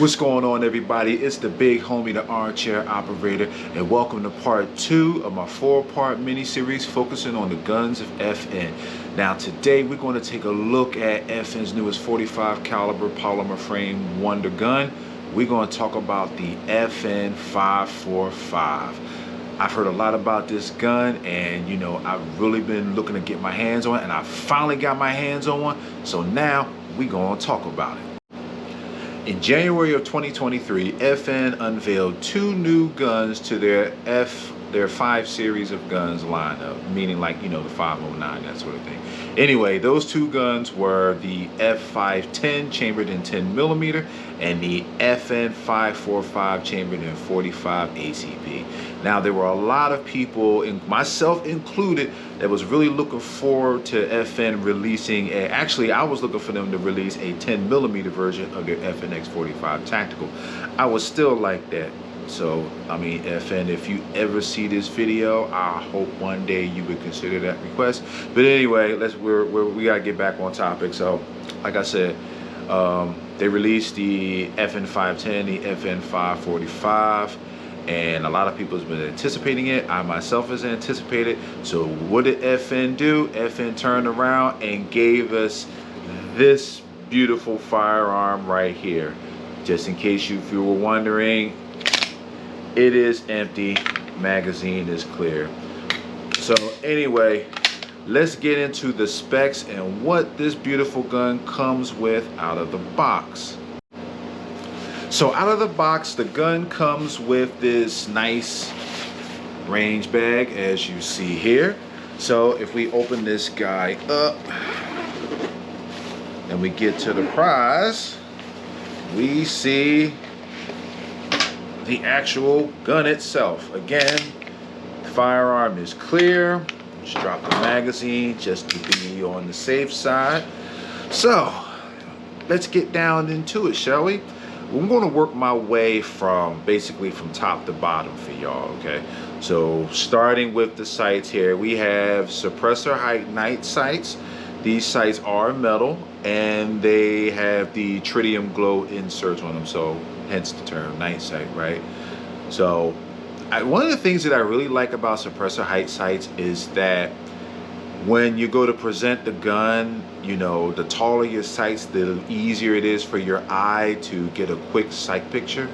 What's going on, everybody? It's the big homie, the armchair operator, and welcome to part 2 of my 4-part mini-series focusing on the guns of FN. Now today we're going to take a look at FN's newest 45 caliber polymer frame wonder gun. We're going to talk about the FN 545. I've heard a lot about this gun, and you know, I've really been looking to get my hands on it, and I finally got my hands on one, so now we're going to talk about it. In January of 2023, FN unveiled 2 new guns to their 5 series of guns lineup, meaning like, you know, the 509, that sort of thing. Anyway, those 2 guns were the F510 chambered in 10mm and the FN 545 chambered in 45 ACP. Now, there were a lot of people, myself included, that was really looking forward to FN releasing actually I was looking for them to release a 10mm version of their FNX 45 Tactical. I was still like that. So, I mean, FN, if you ever see this video, I hope one day you would consider that request. But anyway, we gotta get back on topic. So, like I said, they released the FN 510, the FN 545, and a lot of people have been anticipating it. I myself has anticipated. So, what did FN do? FN turned around and gave us this beautiful firearm right here. Just in case if you were wondering, it is empty, magazine is clear. So anyway, let's get into the specs and what this beautiful gun comes with out of the box. So out of the box, the gun comes with this nice range bag, as you see here. So if we open this guy up and we get to the prize, we see the actual gun itself. Again, the firearm is clear. Just drop the magazine just to be on the safe side. So let's get down into it, shall we? I'm going to work my way basically from top to bottom for y'all, okay? So starting with the sights here, we have suppressor height night sights. These sights are metal and they have the tritium glow inserts on them, so hence the term night sight, right? So one of the things that I really like about suppressor height sights is that when you go to present the gun, you know, the taller your sights, the easier it is for your eye to get a quick sight picture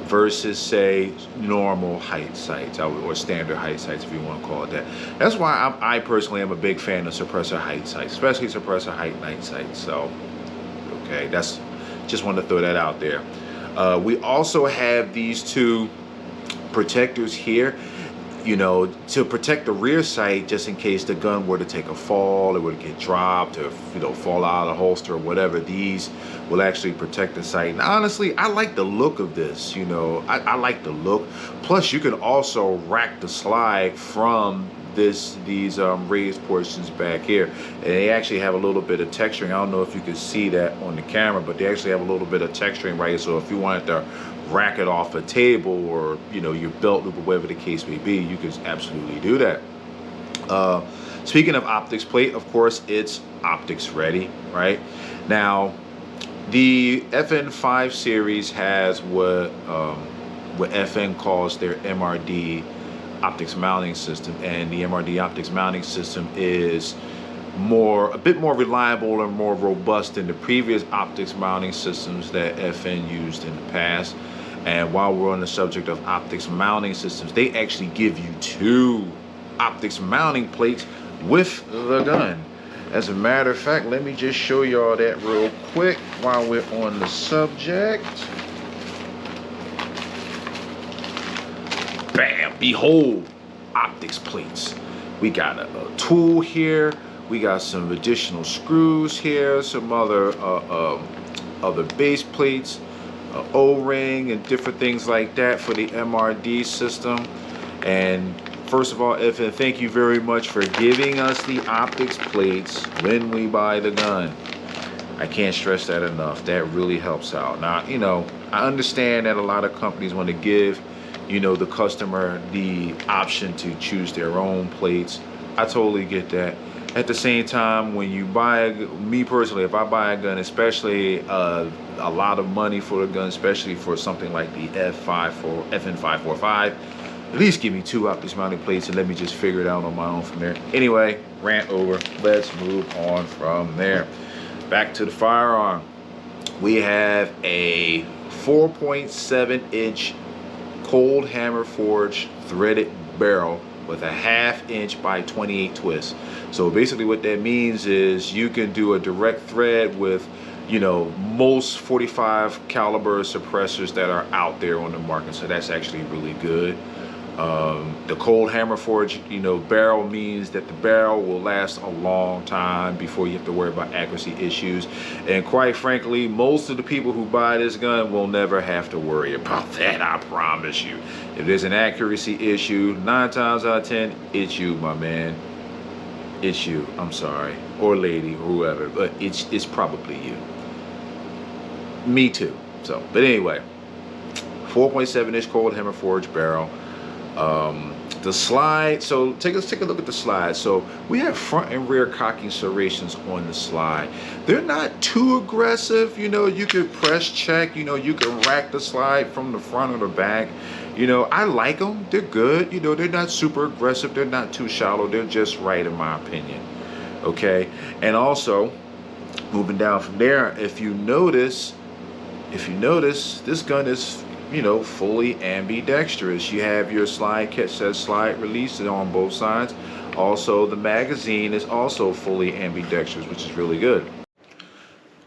versus, say, normal height sights or standard height sights, if you want to call it that. That's why I personally am a big fan of suppressor height sights, especially suppressor height night sights. So, okay, just wanted to throw that out there. We also have these 2 protectors here, you know, to protect the rear sight, just in case the gun were to take a fall, it would get dropped, or, you know, fall out of the holster or whatever. These will actually protect the sight. And honestly, I like the look of this, you know, I like the look. Plus, you can also rack the slide from these raised portions back here, and they actually have a little bit of texturing. I don't know if you can see that on the camera, but they actually have a little bit of texturing right here. So if you wanted to rack it off a table, or, you know, your belt loop, or whatever the case may be, you can absolutely do that. Speaking of optics plate, of course, it's optics ready, right? Now, the FN 5 series has what FN calls their MRD optics mounting system, and the MRD optics mounting system is a bit more reliable and more robust than the previous optics mounting systems that FN used in the past. And while we're on the subject of optics mounting systems, they actually give you 2 optics mounting plates with the gun. As a matter of fact, let me just show y'all that real quick while we're on the subject. Bam! Behold, optics plates. We got a tool here. We got some additional screws here, some other base plates, O-ring, and different things like that for the MRD system. And first of all, FN, thank you very much for giving us the optics plates when we buy the gun. I can't stress that enough. That really helps out. Now, you know, I understand that a lot of companies want to give, you know, the customer the option to choose their own plates. I totally get that. At the same time, when you buy, me personally, if I buy a gun, especially a lot of money for a gun, especially for something like the FN545, at least give me 2 optics mounted plates and let me just figure it out on my own from there. Anyway, rant over. Let's move on from there. Back to the firearm. We have a 4.7-inch cold hammer forged threaded barrel with a 1/2 inch by 28 twist. So basically what that means is you can do a direct thread with, you know, most 45 caliber suppressors that are out there on the market. So that's actually really good. The cold hammer forge, you know, barrel means that the barrel will last a long time before you have to worry about accuracy issues. And quite frankly, most of the people who buy this gun will never have to worry about that, I promise you. If there's an accuracy issue, 9 times out of 10, it's you, my man. It's you, I'm sorry, or lady, or whoever, but it's probably you. Me too. So, but anyway, 4.7-inch cold hammer forged barrel. The slide, so let's take a look at the slide. So we have front and rear cocking serrations on the slide. They're not too aggressive, you know. You could press check, you know, you can rack the slide from the front or the back. You know, I like them, they're good, you know, they're not super aggressive, they're not too shallow, they're just right in my opinion. Okay, and also moving down from there, if you notice, this gun is, you know, fully ambidextrous. You have your slide catch, says slide release on both sides. Also, the magazine is also fully ambidextrous, which is really good.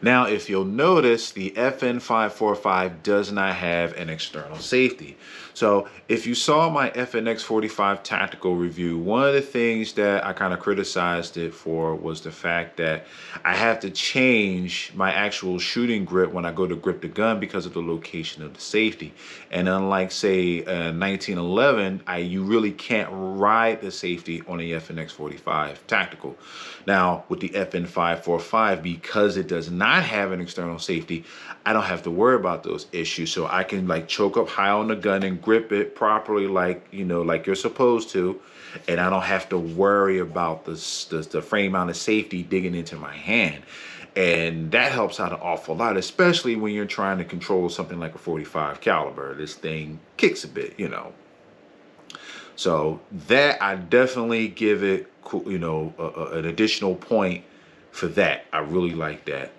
Now, if you'll notice, the FN545 does not have an external safety. So if you saw my FNX45 tactical review, one of the things that I kind of criticized it for was the fact that I have to change my actual shooting grip when I go to grip the gun because of the location of the safety. And unlike, say, 1911, you really can't ride the safety on the FNX45 tactical. Now, with the FN545, because it does not have an external safety, I don't have to worry about those issues. So I can like choke up high on the gun and grip it properly, like, you know, like you're supposed to. And I don't have to worry about the frame mounted safety digging into my hand. And that helps out an awful lot, especially when you're trying to control something like a 45 caliber. This thing kicks a bit, you know. So that, I definitely give it, you know, an additional point for that. I really like that.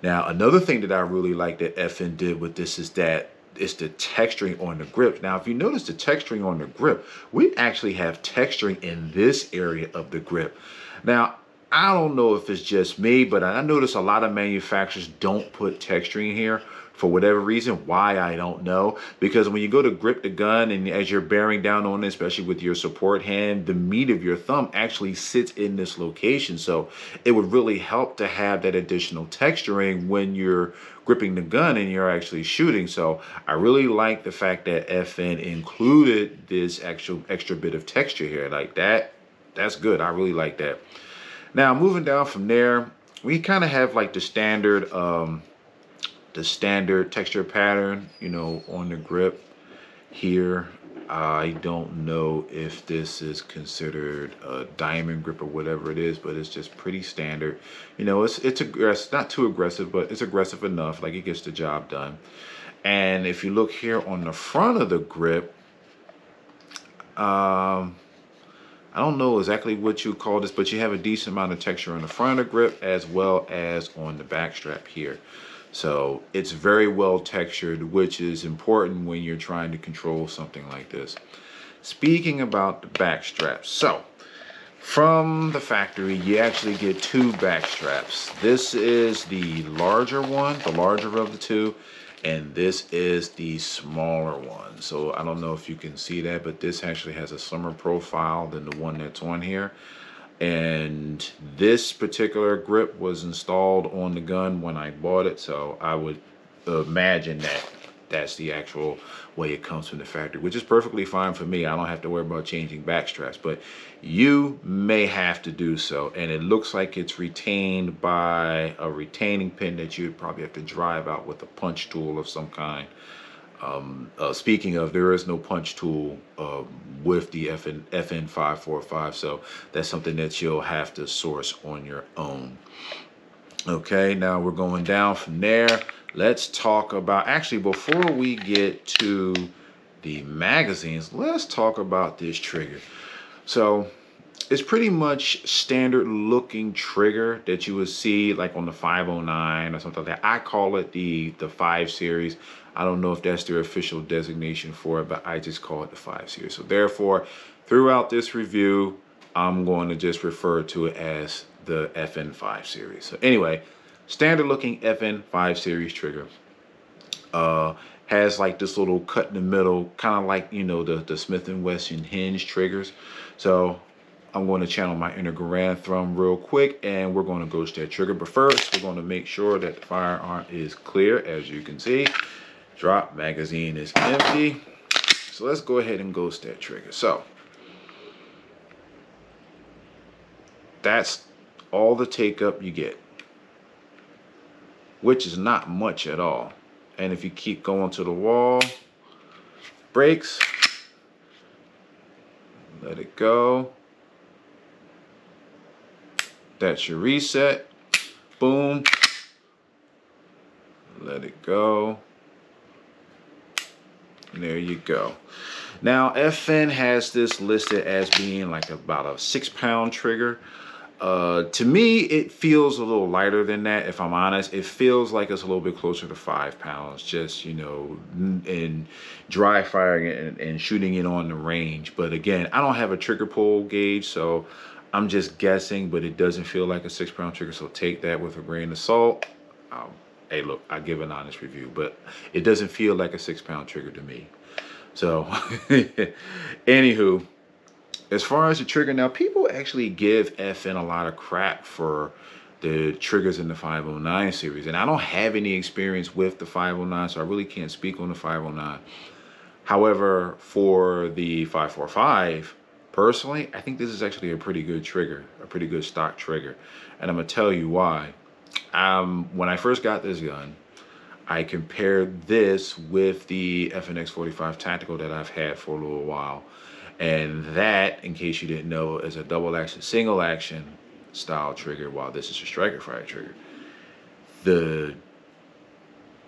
Now, another thing that I really like that FN did with this is that it's the texturing on the grip. Now, if you notice the texturing on the grip, we actually have texturing in this area of the grip. Now, I don't know if it's just me, but I notice a lot of manufacturers don't put texturing here for whatever reason. Why, I don't know. Because when you go to grip the gun and as you're bearing down on it, especially with your support hand, the meat of your thumb actually sits in this location. So it would really help to have that additional texturing when you're gripping the gun and you're actually shooting. So I really like the fact that FN included this actual extra bit of texture here. Like that, that's good. I really like that. Now, moving down from there, we kind of have like the standard texture pattern, you know, on the grip here. I don't know if this is considered a diamond grip or whatever it is, but it's just pretty standard. You know, it's aggressive, not too aggressive, but it's aggressive enough, like it gets the job done. And if you look here on the front of the grip, I don't know exactly what you call this, but you have a decent amount of texture on the front of the grip as well as on the back strap here. So it's very well textured, which is important when you're trying to control something like this. Speaking about the back straps, so from the factory, you actually get 2 back straps. This is the larger one, the larger of the 2, and this is the smaller one. So I don't know if you can see that, but this actually has a slimmer profile than the one that's on here. And this particular grip was installed on the gun when I bought it, so I would imagine that that's the actual way it comes from the factory, which is perfectly fine for me. I don't have to worry about changing back straps, but you may have to do so. And it looks like it's retained by a retaining pin that you'd probably have to drive out with a punch tool of some kind. Speaking of, there is no punch tool with the FN545, so that's something that you'll have to source on your own. Okay, now we're going down from there. Let's talk about, actually, before we get to the magazines, let's talk about this trigger. So it's pretty much standard looking trigger that you would see like on the 509 or something like that. I call it the 5 series. I don't know if that's their official designation for it, but I just call it the 5 series. So therefore, throughout this review, I'm going to just refer to it as the FN5 series. So anyway, standard looking FN5 series trigger. Has like this little cut in the middle, kind of like, you know, the Smith & Wesson hinge triggers. So I'm going to channel my inner Garand thumb real quick, and we're going to ghost that trigger. But first, we're going to make sure that the firearm is clear. As you can see, drop magazine is empty. So let's go ahead and ghost that trigger. So that's all the take up you get, which is not much at all. And if you keep going to the wall, brakes, let it go. That's your reset. Boom. Let it go. And there you go. Now, FN has this listed as being like about a 6-pound trigger. To me, it feels a little lighter than that, if I'm honest. It feels like it's a little bit closer to 5 pounds, just, you know, in dry firing and shooting it on the range. But again, I don't have a trigger pull gauge, so I'm just guessing, but it doesn't feel like a 6-pound trigger, so take that with a grain of salt. Hey, look, I give an honest review, but it doesn't feel like a 6-pound trigger to me. So, anywho, as far as the trigger, now people actually give FN a lot of crap for the triggers in the 509 series, and I don't have any experience with the 509, so I really can't speak on the 509. However, for the 545, personally, I think this is actually a pretty good trigger, a pretty good stock trigger, and I'm gonna tell you why. When I first got this gun, I compared this with the FNX45 Tactical that I've had for a little while. And that, in case you didn't know, is a double action, single action style trigger, while this is a striker fire trigger.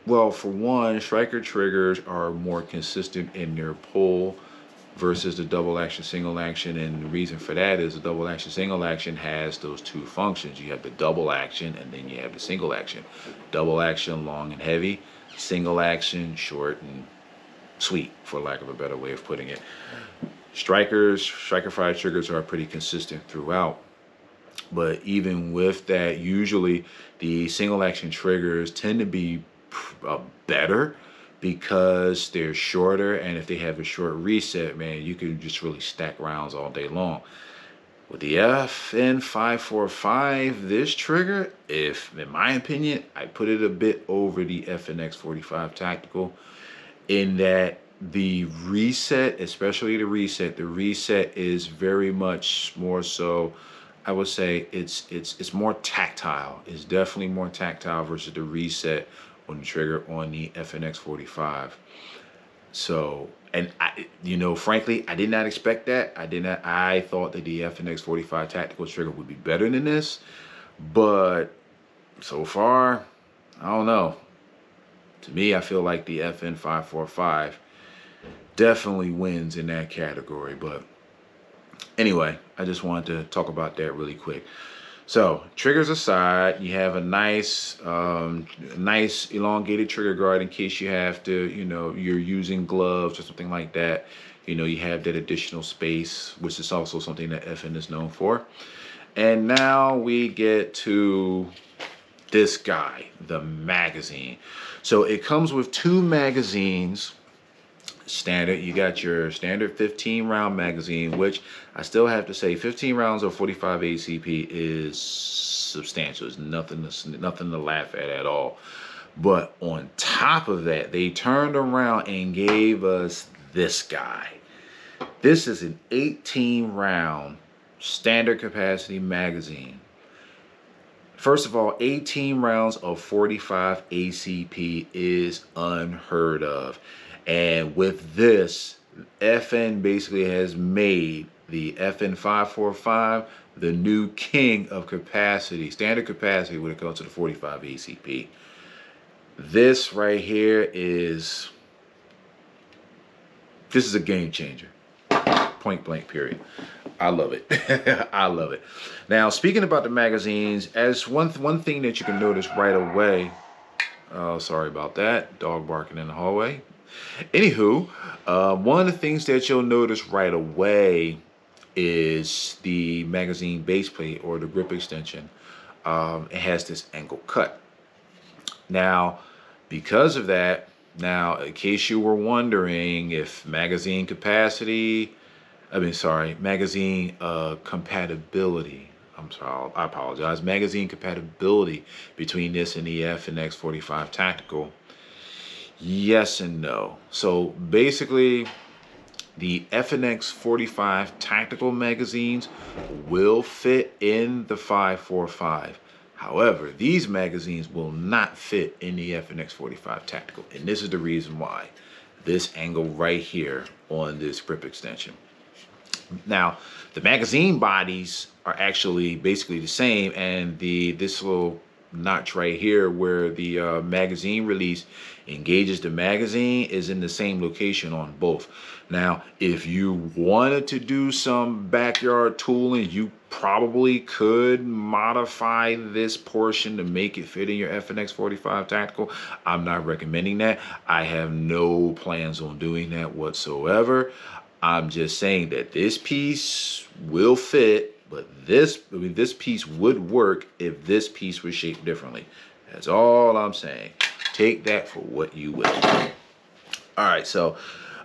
Well, for one, striker triggers are more consistent in their pull versus the double action, single action. And the reason for that is the double action, single action has those two functions. You have the double action and then you have the single action. Double action, long and heavy. Single action, short and sweet, for lack of a better way of putting it. Striker fire triggers are pretty consistent throughout. But even with that, usually the single action triggers tend to be better because they're shorter, and if they have a short reset, man, you can just really stack rounds all day long. With the FN545, this trigger, in my opinion, I put it a bit over the FNX45 Tactical in that the reset, especially the reset is very much more so, I would say it's more tactile. It's definitely more tactile versus the reset on the trigger on the FNX45. So, and frankly, I did not expect that. I thought that the FNX45 Tactical trigger would be better than this, but so far, I don't know. To me, I feel like the FN545 definitely wins in that category. But anyway, I just wanted to talk about that really quick. So triggers aside, you have a nice elongated trigger guard in case you have to, you're using gloves or something like that. You have that additional space, which is also something that FN is known for. And now we get to this guy, the magazine. So it comes with 2 magazines. Standard, you got your standard 15 round magazine, which I still have to say 15 rounds of 45 ACP is substantial. It's nothing to laugh at all. But on top of that, they turned around and gave us this guy. This is an 18 round standard capacity magazine. First of all, 18 rounds of 45 ACP is unheard of. And with this, FN basically has made the FN 545 the new king of capacity, standard capacity when it comes to the 45 ACP. This right here is a game changer. Point blank, period. I love it. I love it. Now, speaking about the magazines, as one thing that you can notice right away. Oh, sorry about that. Dog barking in the hallway. Anywho, one of the things that you'll notice right away is the magazine base plate or the grip extension. It has this angle cut. Now, because of that, now, in case you were wondering if magazine capacity, magazine compatibility, I apologize, magazine compatibility between this and the FNX 45 Tactical, yes and no. So basically, the FNX 45 Tactical magazines will fit in the 545. However, these magazines will not fit in the FNX 45 Tactical. And this is the reason why. This angle right here on this grip extension. Now, the magazine bodies are actually basically the same, and this little notch right here where the magazine release engages the magazine is in the same location on both. Now, if you wanted to do some backyard tooling, you probably could modify this portion to make it fit in your FNX 45 Tactical. I'm not recommending that. I have no plans on doing that whatsoever. I'm just saying that this piece will fit, but this piece would work if this piece was shaped differently. That's all I'm saying. Take that for what you will. All right, so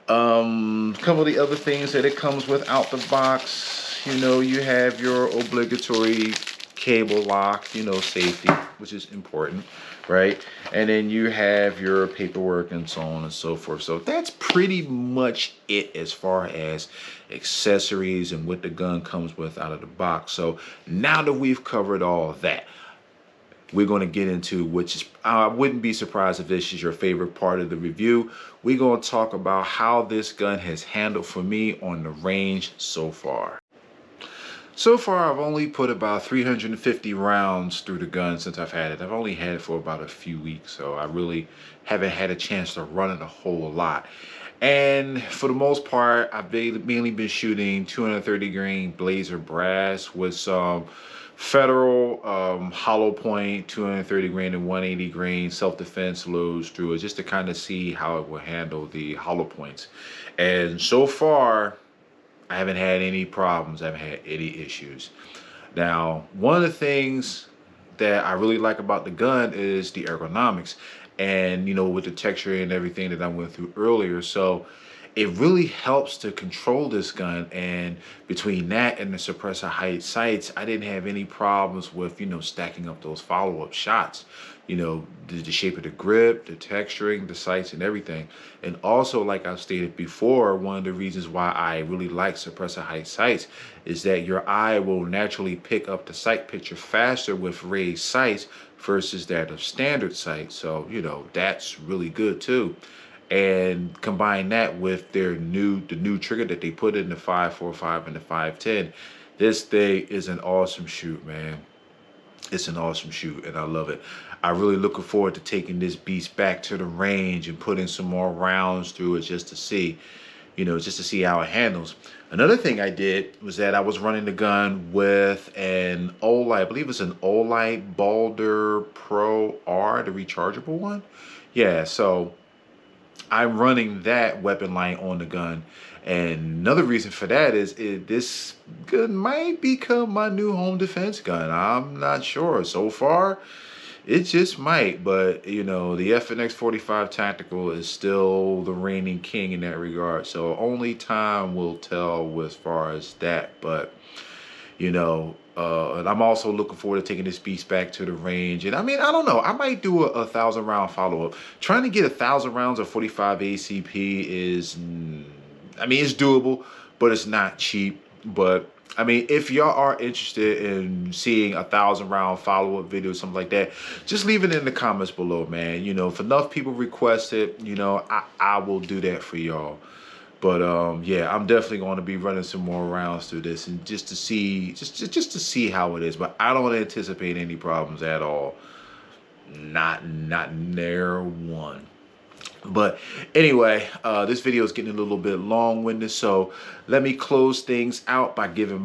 a couple of the other things that it comes with out the box, you know, you have your obligatory cable lock, you know, safety, which is important, right? And then you have your paperwork and so on and so forth. So that's pretty much it as far as accessories and what the gun comes with out of the box. So now that we've covered all of that, we're going to get into, which is, I wouldn't be surprised if this is your favorite part of the review. We're going to talk about how this gun has handled for me on the range so far. So far, I've only put about 350 rounds through the gun since I've had it. I've only had it for about a few weeks, so I really haven't had a chance to run it a whole lot. And for the most part, I've mainly been shooting 230 grain Blazer brass with some Federal hollow point 230 grain and 180 grain self-defense loads through it, just to kind of see how it will handle the hollow points. And so far, I haven't had any problems. I haven't had any issues. Now, one of the things that I really like about the gun is the ergonomics, and you know, with the texture and everything that I went through earlier. So it really helps to control this gun, and between that and the suppressor height sights, I didn't have any problems with, you know, stacking up those follow-up shots. You know, the shape of the grip, the texturing, the sights and everything. And also, like I've stated before, one of the reasons why I really like suppressor height sights is that your eye will naturally pick up the sight picture faster with raised sights versus that of standard sights. So, you know, that's really good too. And combine that with the new trigger that they put in the 545 and the 510. This thing is an awesome shoot, man. It's an awesome shoot, and I love it. I'm really looking forward to taking this beast back to the range and putting some more rounds through it just to see, you know, just to see how it handles. Another thing I did was that I was running the gun with an Olight, I believe it's an Olight Balder Pro R, the rechargeable one. Yeah, so I'm running that weapon line on the gun. And another reason for that is this gun might become my new home defense gun. I'm not sure. So far, it just might. But, you know, the FNX 45 Tactical is still the reigning king in that regard. So only time will tell as far as that. But, you know, and I'm also looking forward to taking this beast back to the range. And I mean, I don't know, I might do a 1,000 round follow-up. Trying to get 1,000 rounds of 45 ACP is, I mean, it's doable, but it's not cheap. But I mean, if y'all are interested in seeing 1,000-round follow-up video, something like that, just leave it in the comments below, man. You know, if enough people request it, you know, I will do that for y'all. But yeah, I'm definitely going to be running some more rounds through this, and just to see, just to see how it is. But I don't anticipate any problems at all. Not near one. But anyway, this video is getting a little bit long-winded, so let me close things out by giving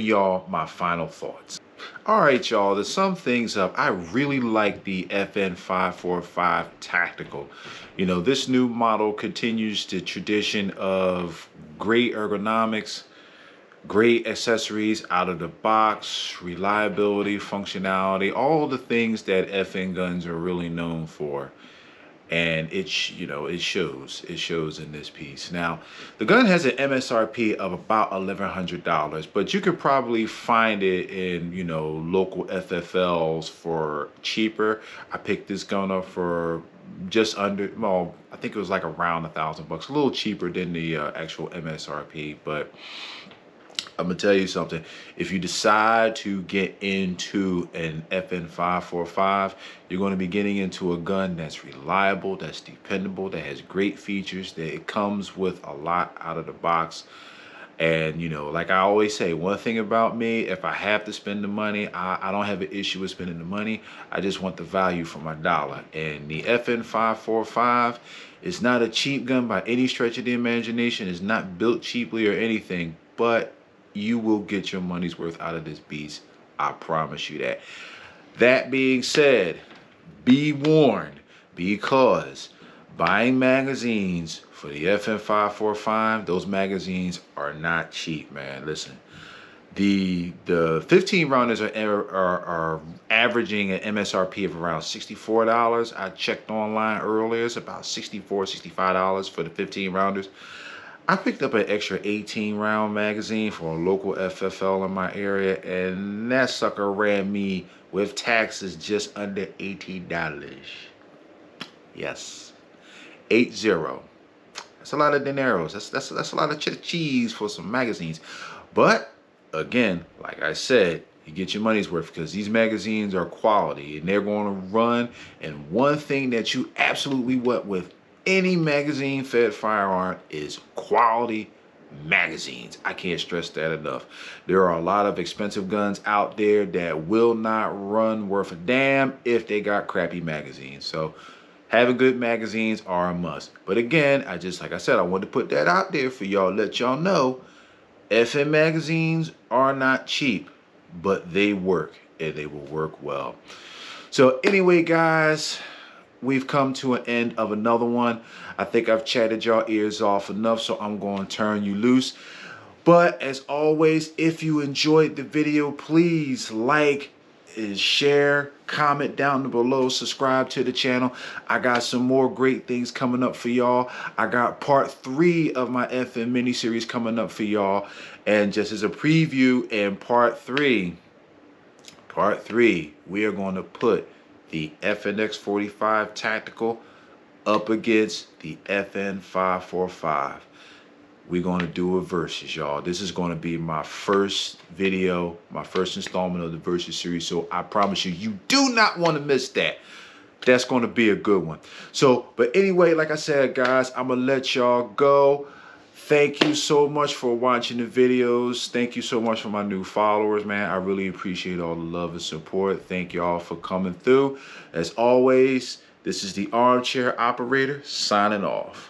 y'all my final thoughts. All right, y'all, to sum things up, I really like the FN545 Tactical. You know, this new model continues the tradition of great ergonomics, great accessories out of the box, reliability, functionality, all the things that FN guns are really known for. And it shows in this piece. Now, the gun has an MSRP of about $1,100, but you could probably find it in, you know, local FFLs for cheaper. I picked this gun up for just under, well, I think it was like around $1,000, a little cheaper than the actual MSRP. But I'm gonna tell you something. If you decide to get into an FN545, you're going to be getting into a gun that's reliable, that's dependable, that has great features, that it comes with a lot out of the box. And, you know, like I always say, one thing about me, if I have to spend the money, I don't have an issue with spending the money. I just want the value for my dollar. And the FN545 is not a cheap gun by any stretch of the imagination. It's not built cheaply or anything, but you will get your money's worth out of this beast. I promise you that. That being said, be warned, because buying magazines for the FN545, those magazines are not cheap, man. Listen, the 15 rounders are averaging an MSRP of around $64. I checked online earlier, it's about $64, $65 for the 15 rounders. I picked up an extra 18 round magazine for a local FFL in my area, and that sucker ran me with taxes just under $80. Yes, 80. That's a lot of dineros. That's a lot of cheese for some magazines. But again, like I said, you get your money's worth, because these magazines are quality and they're going to run. And one thing that you absolutely want with any magazine fed firearm is quality magazines. I can't stress that enough. There are a lot of expensive guns out there that will not run worth a damn if they got crappy magazines. So having good magazines are a must. But again, like I said, I wanted to put that out there for y'all, let y'all know FN magazines are not cheap, but they work, and they will work well. So anyway, guys, we've come to an end of another one. I think I've chatted y'all ears off enough, so I'm going to turn you loose. But as always, if you enjoyed the video, please like, share, comment down below, subscribe to the channel. I got some more great things coming up for y'all. I got part 3 of my FN miniseries coming up for y'all. And just as a preview, in part 3, we are going to put the FNX45 Tactical up against the FN545. We're going to do a versus, y'all. This is going to be my first video, my first installment of the versus series. So I promise you, you do not want to miss that. That's going to be a good one. So, but anyway, like I said, guys, I'm going to let y'all go. Thank you so much for watching the videos. Thank you so much for my new followers, man. I really appreciate all the love and support. Thank y'all for coming through. As always, this is the Armchair Operator signing off.